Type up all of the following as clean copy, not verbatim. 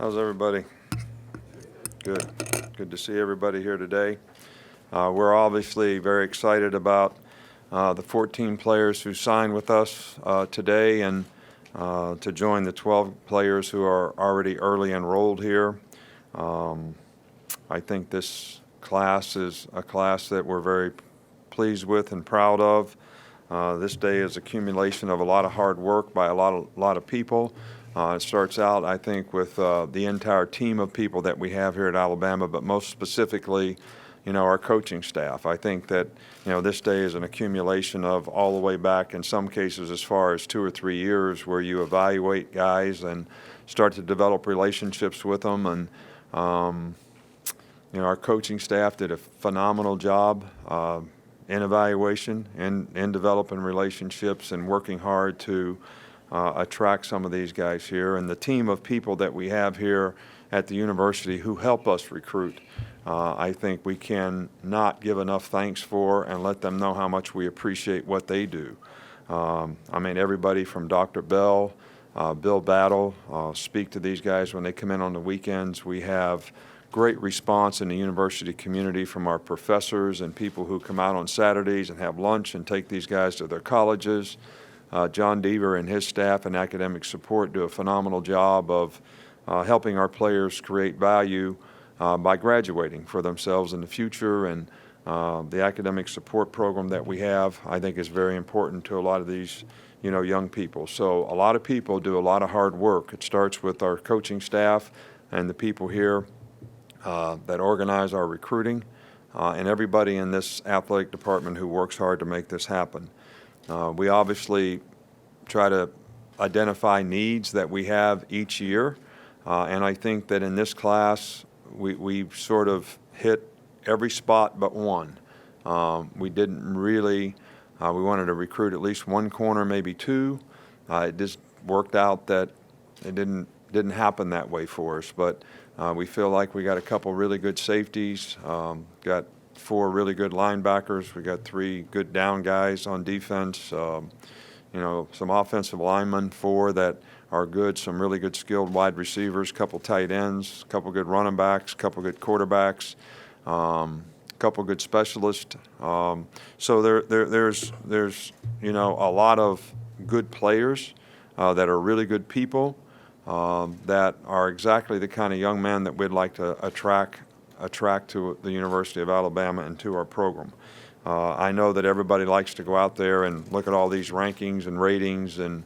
How's everybody? Good. Good to see everybody here today. We're obviously very excited about the 14 players who signed with us today and to join the 12 players who are already early enrolled here. I think this class is a class that we're very pleased with and proud of. This day is accumulation of a lot of hard work by a lot of people. It starts out, I think, with the entire team of people that we have here at Alabama, but most specifically, our coaching staff. I think that, this day is an accumulation of all the way back, in some cases, as far as 2 or 3 years, where you evaluate guys and start to develop relationships with them. And, our coaching staff did a phenomenal job in evaluation and in developing relationships and working hard to attract some of these guys here. And the team of people that we have here at the university who help us recruit, I think we can not give enough thanks for and let them know how much we appreciate what they do. Everybody from Dr. Bell, Bill Battle, speak to these guys when they come in on the weekends. We have great response in the university community from our professors and people who come out on Saturdays and have lunch and take these guys to their colleges. John Deaver and his staff and academic support do a phenomenal job of helping our players create value by graduating for themselves in the future. And the academic support program that we have, I think, is very important to a lot of these, young people. So a lot of people do a lot of hard work. It starts with our coaching staff and the people here that organize our recruiting and everybody in this athletic department who works hard to make this happen. We obviously try to identify needs that we have each year, and I think that in this class we've sort of hit every spot but one. We didn't really, we wanted to recruit at least one corner, maybe two. It just worked out that it didn't happen that way for us, but we feel like we got a couple really good safeties, got 4 really good linebackers. We got 3 good down guys on defense. Some offensive linemen, 4 that are good. Some really good skilled wide receivers. Couple tight ends. Couple good running backs. Couple good quarterbacks. Couple good specialists. So there's a lot of good players that are really good people that are exactly the kind of young men that we'd like to attract to the University of Alabama and to our program. I know that everybody likes to go out there and look at all these rankings and ratings and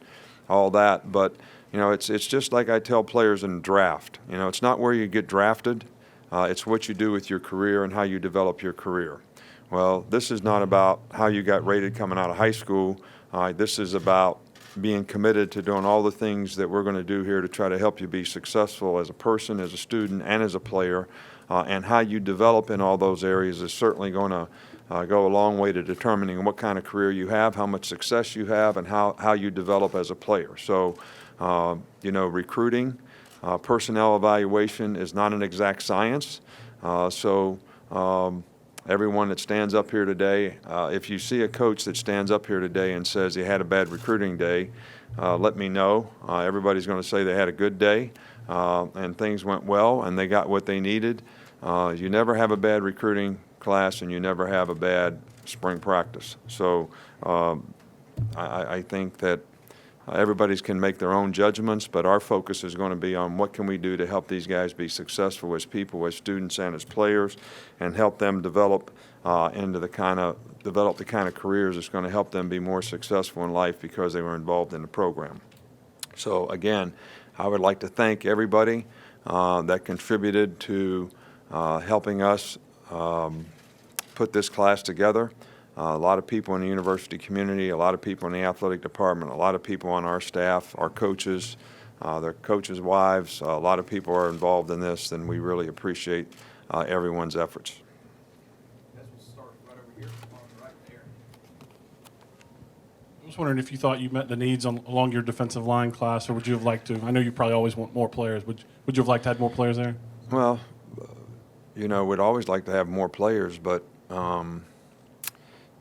all that, but it's just like I tell players in draft. It's not where you get drafted, it's what you do with your career and how you develop your career. Well, this is not about how you got rated coming out of high school. This is about being committed to doing all the things that we're going to do here to try to help you be successful as a person, as a student, and as a player. And how you develop in all those areas is certainly going to go a long way to determining what kind of career you have, how much success you have, and how you develop as a player. So, recruiting, personnel evaluation is not an exact science. Everyone that stands up here today, if you see a coach that stands up here today and says he had a bad recruiting day, let me know. Everybody's going to say they had a good day and things went well and they got what they needed. You never have a bad recruiting class and you never have a bad spring practice. So I think that everybody's can make their own judgments, but our focus is going to be on what can we do to help these guys be successful as people, as students, and as players, and help them develop the kind of careers that's going to help them be more successful in life because they were involved in the program. So again, I would like to thank everybody that contributed to helping us put this class together. A lot of people in the university community, a lot of people in the athletic department, a lot of people on our staff, our coaches, their coaches' wives, a lot of people are involved in this, and we really appreciate everyone's efforts. We'll start right over here, right there. I was wondering if you thought you met the needs along your defensive line class, or would you have liked to? I know you probably always want more players. Would you have liked to have more players there? Well, we'd always like to have more players, but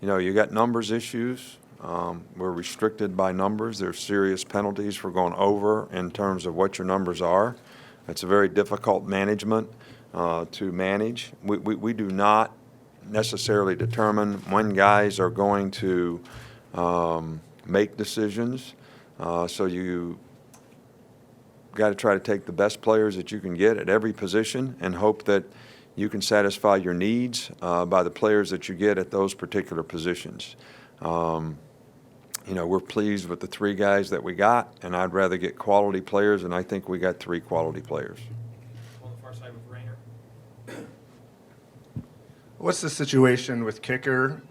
you got numbers issues. We're restricted by numbers. There's serious penalties for going over in terms of what your numbers are. It's a very difficult management to manage. We do not necessarily determine when guys are going to make decisions. So you got to try to take the best players that you can get at every position and hope that you can satisfy your needs by the players that you get at those particular positions. We're pleased with the 3 guys that we got, and I'd rather get quality players, and I think we got 3 quality players. On the far side with Rayner. What's the situation with kicker,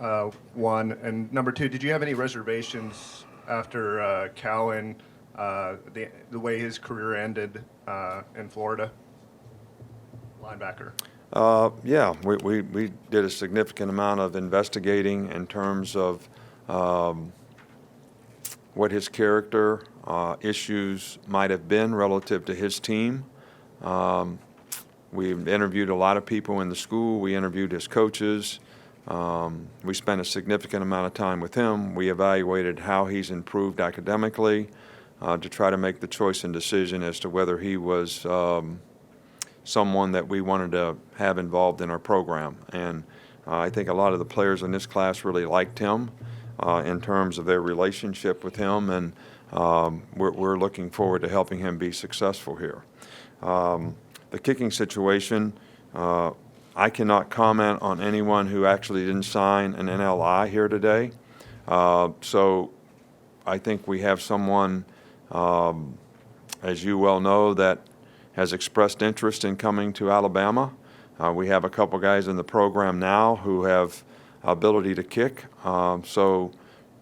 one? And number 2, did you have any reservations after Cowan, the way his career ended in Florida? Linebacker. Yeah, we did a significant amount of investigating in terms of what his character issues might have been relative to his team. We've interviewed a lot of people in the school. We interviewed his coaches. We spent a significant amount of time with him. We evaluated how he's improved academically to try to make the choice and decision as to whether he was someone that we wanted to have involved in our program. And I think a lot of the players in this class really liked him in terms of their relationship with him, and we're looking forward to helping him be successful here. The kicking situation, I cannot comment on anyone who actually didn't sign an NLI here today. So I think we have someone, as you well know, that has expressed interest in coming to Alabama. We have a couple guys in the program now who have ability to kick. So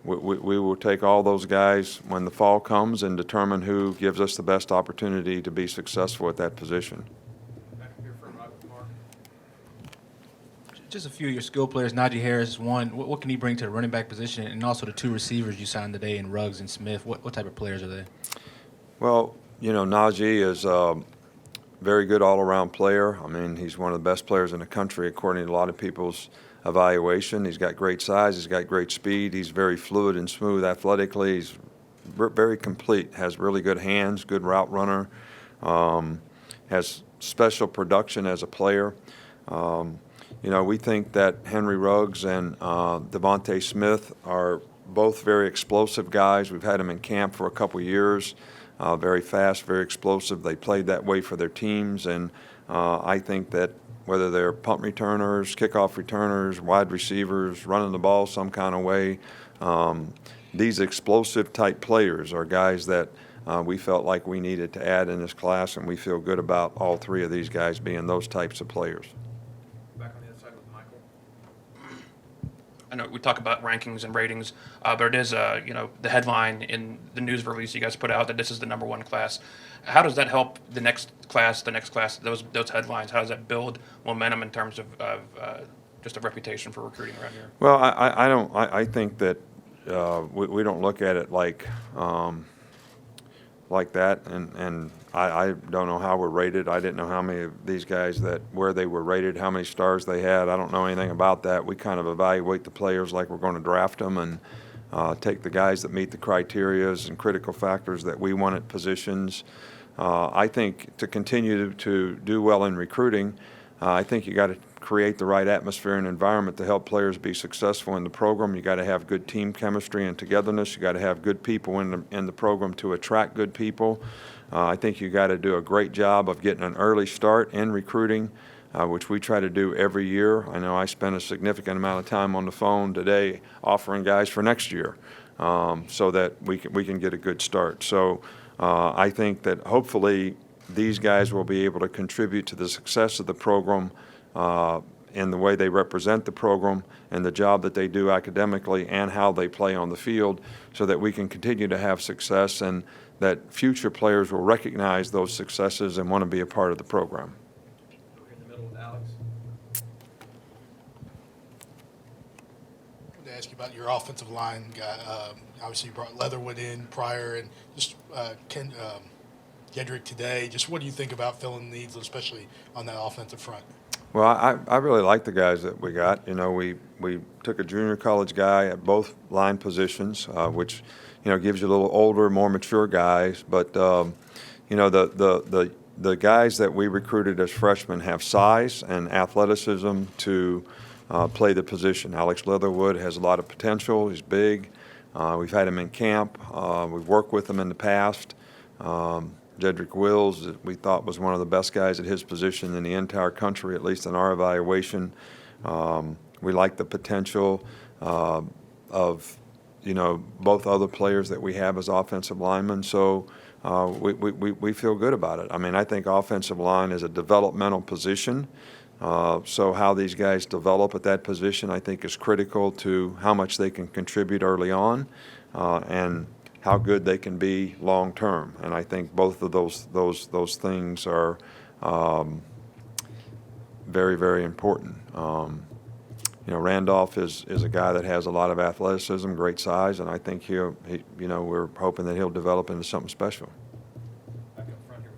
we will take all those guys when the fall comes and determine who gives us the best opportunity to be successful at that position. Back here for Mark. Just a few of your skill players. Najee Harris is one. What can he bring to the running back position? And also the 2 receivers you signed today in Ruggs and Smith. What type of players are they? Well, Najee is a very good all-around player. I mean, he's one of the best players in the country according to a lot of people's evaluation. He's got great size. He's got great speed. He's very fluid and smooth athletically. He's very complete, has really good hands, good route runner, has special production as a player. We think that Henry Ruggs and Devontae Smith are both very explosive guys. We've had them in camp for a couple years. Very fast, very explosive. They played that way for their teams, and I think that whether they're punt returners, kickoff returners, wide receivers, running the ball some kind of way, these explosive type players are guys that we felt like we needed to add in this class, and we feel good about all 3 of these guys being those types of players. Back on the other side with Michael. I know we talk about rankings and ratings, but it is, the headline in the news release you guys put out that this is the #1 class. How does that help the next class, those headlines? How does that build momentum in terms of just a reputation for recruiting around here? Well, I think that we don't look at it like that, and I don't know how we're rated. I didn't know how many of these guys where they were rated, how many stars they had. I don't know anything about that. We kind of evaluate the players like we're going to draft them, and take the guys that meet the criterias and critical factors that we want at positions. I think to continue to do well in recruiting, I think you got to create the right atmosphere and environment to help players be successful in the program. You got to have good team chemistry and togetherness. You got to have good people in the program to attract good people. I think you got to do a great job of getting an early start in recruiting, which we try to do every year. I know I spent a significant amount of time on the phone today offering guys for next year, so that we can get a good start. So I think that hopefully these guys will be able to contribute to the success of the program in the way they represent the program and the job that they do academically and how they play on the field, so that we can continue to have success and that future players will recognize those successes and want to be a part of the program. Over here in the middle with Alex. I wanted to ask you about your offensive line guy. Obviously, you brought Leatherwood in prior, and just Gedrick today. Just what do you think about filling needs, especially on that offensive front? Well, I really like the guys that we got. We took a junior college guy at both line positions, which gives you a little older, more mature guys. But the the guys that we recruited as freshmen have size and athleticism to play the position. Alex Leatherwood has a lot of potential. He's big. We've had him in camp. We've worked with him in the past. Jedrick Wills, we thought was one of the best guys at his position in the entire country, at least in our evaluation. We like the potential of, both other players that we have as offensive linemen. So we feel good about it. I mean, I think offensive line is a developmental position. So how these guys develop at that position, I think, is critical to how much they can contribute early on, and how good they can be long term. And I think both of those things are very, very important. Randolph is a guy that has a lot of athleticism, great size, and I think we're hoping that he'll develop into something special. Back up front here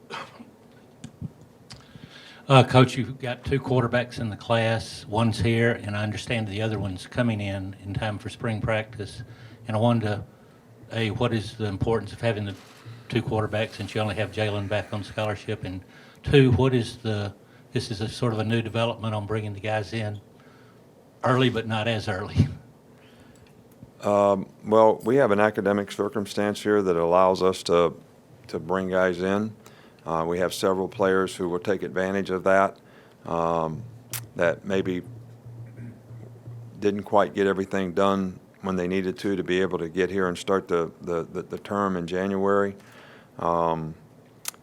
with Kurt. Coach, you've got 2 quarterbacks in the class. One's here, and I understand the other one's coming in time for spring practice. And I wanted to, A, what is the importance of having the 2 quarterbacks since you only have Jalen back on scholarship? And 2, this is a sort of a new development on bringing the guys in early but not as early. Well, we have an academic circumstance here that allows us to bring guys in. We have several players who will take advantage of that, that maybe didn't quite get everything done when they needed to be able to get here and start the term in January.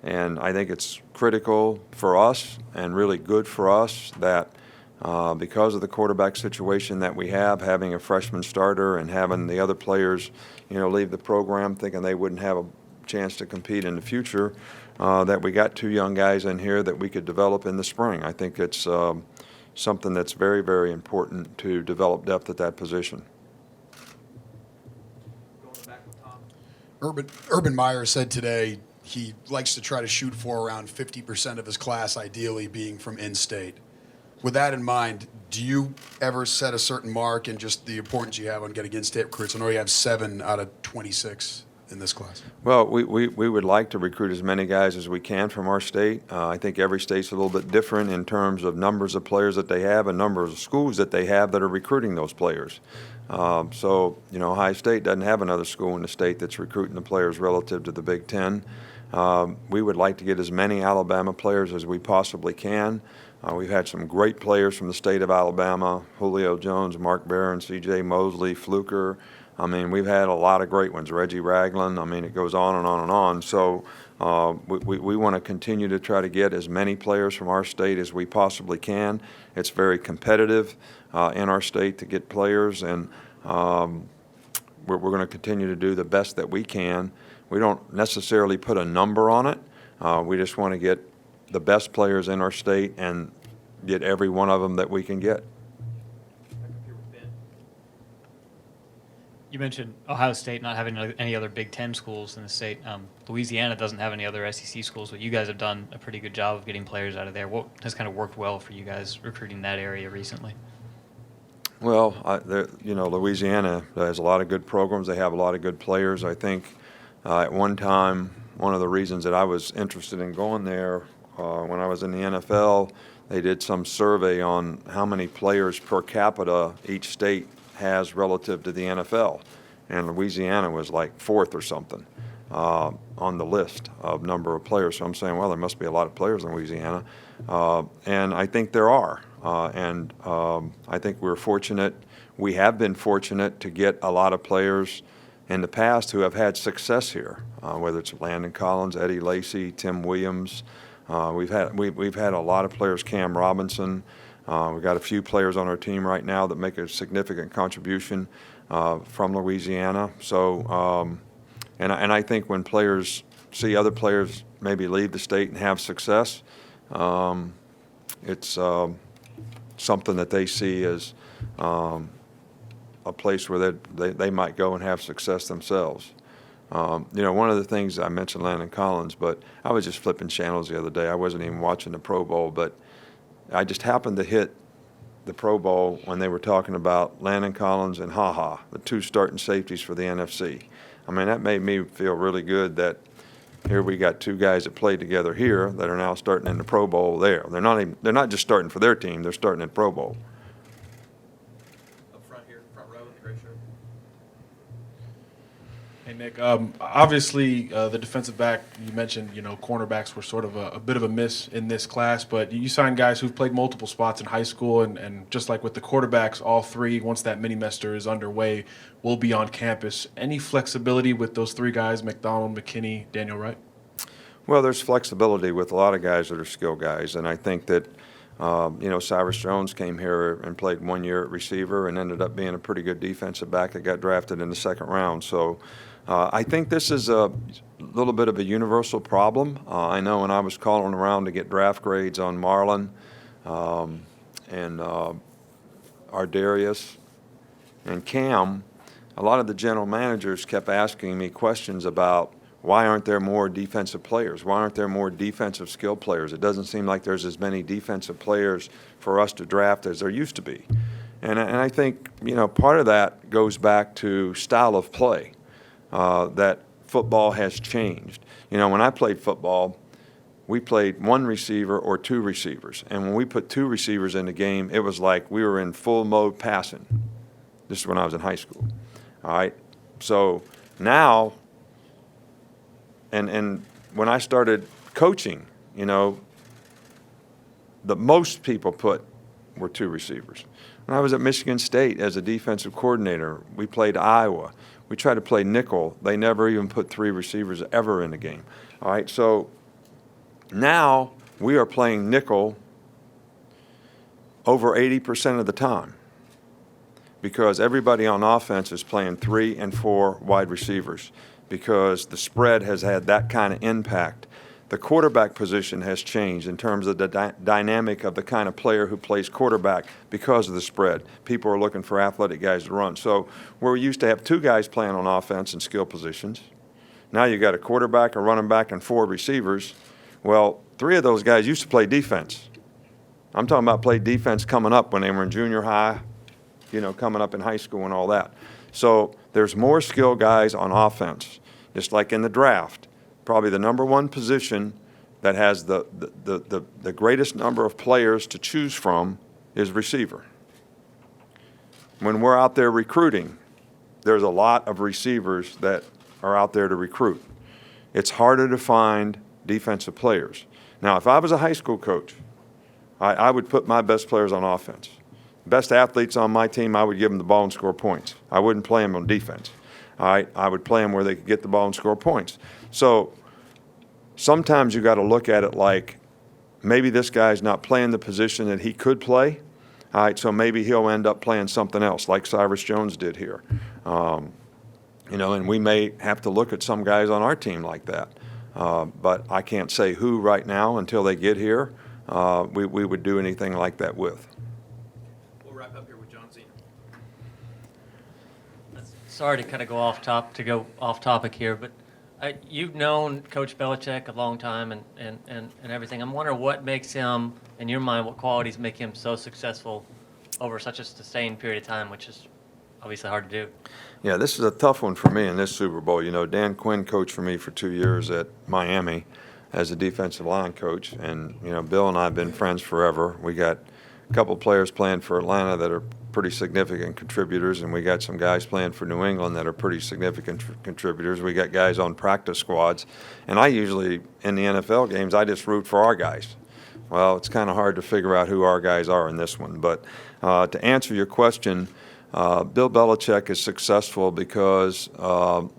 And I think it's critical for us and really good for us that because of the quarterback situation that we have, having a freshman starter and having the other players, leave the program thinking they wouldn't have a chance to compete in the future, that we got 2 young guys in here that we could develop in the spring. I think it's something that's very, very important to develop depth at that position. Going back with Tom. Urban Meyer said today he likes to try to shoot for around 50% of his class, ideally being from in-state. With that in mind, do you ever set a certain mark and just the importance you have on getting in-state recruits? I know you have 7 out of 26 in this class. Well, we would like to recruit as many guys as we can from our state. I think every state's a little bit different in terms of numbers of players that they have and numbers of schools that they have that are recruiting those players. So, Ohio State doesn't have another school in the state that's recruiting the players relative to the Big Ten. We would like to get as many Alabama players as we possibly can. We've had some great players from the state of Alabama: Julio Jones, Mark Barron, C.J. Mosley, Fluker. I mean, we've had a lot of great ones. Reggie Ragland. I mean, it goes on and on and on. So we want to continue to try to get as many players from our state as we possibly can. It's very competitive in our state to get players, and we're going to continue to do the best that we can. We don't necessarily put a number on it. We just want to get the best players in our state and get every one of them that we can get. Back up here with Ben. You mentioned Ohio State not having any other Big Ten schools in the state. Louisiana doesn't have any other SEC schools, but you guys have done a pretty good job of getting players out of there. What has kind of worked well for you guys recruiting that area recently? Well, Louisiana has a lot of good programs. They have a lot of good players. I think at one time, one of the reasons that I was interested in going there when I was in the NFL, they did some survey on how many players per capita each state has relative to the NFL. And Louisiana was like 4th or something on the list of number of players. So I'm saying, well, there must be a lot of players in Louisiana. And I think there are. And I think we're fortunate. We have been fortunate to get a lot of players in the past who have had success here, whether it's Landon Collins, Eddie Lacy, Tim Williams. We've had a lot of players, Cam Robinson. We've got a few players on our team right now that make a significant contribution from Louisiana. So, and I think when players see other players maybe leave the state and have success, it's something that they see as a place where they might go and have success themselves. One of the things I mentioned Landon Collins, but I was just flipping channels the other day. I wasn't even watching the Pro Bowl, but I just happened to hit the Pro Bowl when they were talking about Landon Collins and Ha, the 2 starting safeties for the NFC. I mean, that made me feel really good that here we got two guys that played together here that are now starting in the Pro Bowl there. They're not just starting for their team, they're starting in Pro Bowl. Up front here, front row in the gray shirt. Hey, Nick, obviously the defensive back, you mentioned, cornerbacks were sort of a bit of a miss in this class, but you signed guys who've played multiple spots in high school, and just like with the quarterbacks, all three, once that mini-mester is underway, will be on campus. Any flexibility with those three guys, McDonald, McKinney, Daniel Wright? Well, there's flexibility with a lot of guys that are skill guys, and I think that, Cyrus Jones came here and played 1 year at receiver and ended up being a pretty good defensive back that got drafted in the second round. So I think this is a little bit of a universal problem. I know when I was calling around to get draft grades on Marlon and Ardarius and Cam, a lot of the general managers kept asking me questions about why aren't there more defensive players? Why aren't there more defensive skill players? It doesn't seem like there's as many defensive players for us to draft as there used to be. And I think, part of that goes back to style of play, that football has changed. When I played football, we played one receiver or two receivers. And when we put two receivers in the game, it was like we were in full mode passing. This is when I was in high school. All right? So now, and when I started coaching, the most people put were two receivers. When I was at Michigan State as a defensive coordinator, we played Iowa. We tried to play nickel. They never even put three receivers ever in the game. All right, so now we are playing nickel over 80% of the time because everybody on offense is playing 3 and 4 wide receivers because the spread has had that kind of impact. The quarterback position has changed in terms of the dynamic of the kind of player who plays quarterback because of the spread. People are looking for athletic guys to run. So where we used to have 2 guys playing on offense in skill positions, now you got a quarterback, a running back, and 4 receivers. Well, 3 of those guys used to play defense. I'm talking about play defense coming up when they were in junior high, coming up in high school and all that. So there's more skill guys on offense, just like in the draft. Probably the number one position that has the greatest number of players to choose from is receiver. When we're out there recruiting, there's a lot of receivers that are out there to recruit. It's harder to find defensive players. Now, if I was a high school coach, I would put my best players on offense. Best athletes on my team, I would give them the ball and score points. I wouldn't play them on defense. All right, I would play them where they could get the ball and score points. So sometimes you got to look at it like maybe this guy's not playing the position that he could play. All right, so maybe he'll end up playing something else like Cyrus Jones did here. And we may have to look at some guys on our team like that. But I can't say who right now until they get here we would do anything like that with. We'll wrap up here with John Zena. Sorry to kind of go off topic here, but you've known Coach Belichick a long time and everything. I'm wondering what makes him, in your mind, what qualities make him so successful over such a sustained period of time, which is obviously hard to do. Yeah, this is a tough one for me in this Super Bowl. Dan Quinn coached for me for 2 years at Miami as a defensive line coach, and Bill and I have been friends forever. We got a couple players playing for Atlanta that are pretty significant contributors, and we got some guys playing for New England that are pretty significant contributors. We got guys on practice squads, and I usually, in the NFL games, I just root for our guys. Well, it's kind of hard to figure out who our guys are in this one, but to answer your question, Bill Belichick is successful because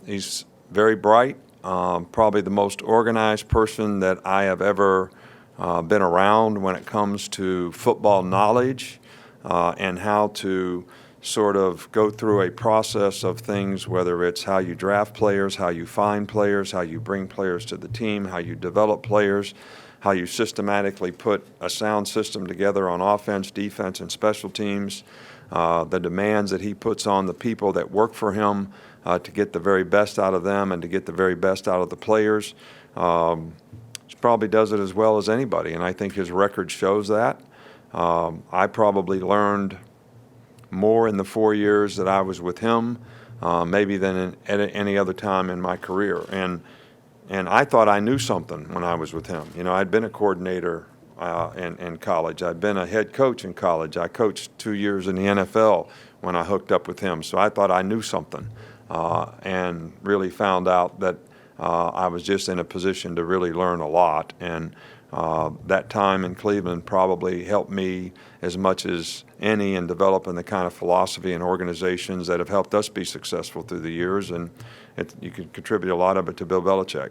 he's very bright, probably the most organized person that I have ever been around when it comes to football knowledge and how to sort of go through a process of things, whether it's how you draft players, how you find players, how you bring players to the team, how you develop players, how you systematically put a sound system together on offense, defense, and special teams, the demands that he puts on the people that work for him to get the very best out of them and to get the very best out of the players. He probably does it as well as anybody, and I think his record shows that. I probably learned more in the 4 years that I was with him, maybe than at any other time in my career. And And I thought I knew something when I was with him. You know, I'd been a coordinator in college. I'd been a head coach in college. I coached 2 years in the NFL when I hooked up with him. So I thought I knew something, and really found out that I was just in a position to really learn a lot. And that time in Cleveland probably helped me as much as any in developing the kind of philosophy and organizations that have helped us be successful through the years. And you can contribute a lot of it to Bill Belichick.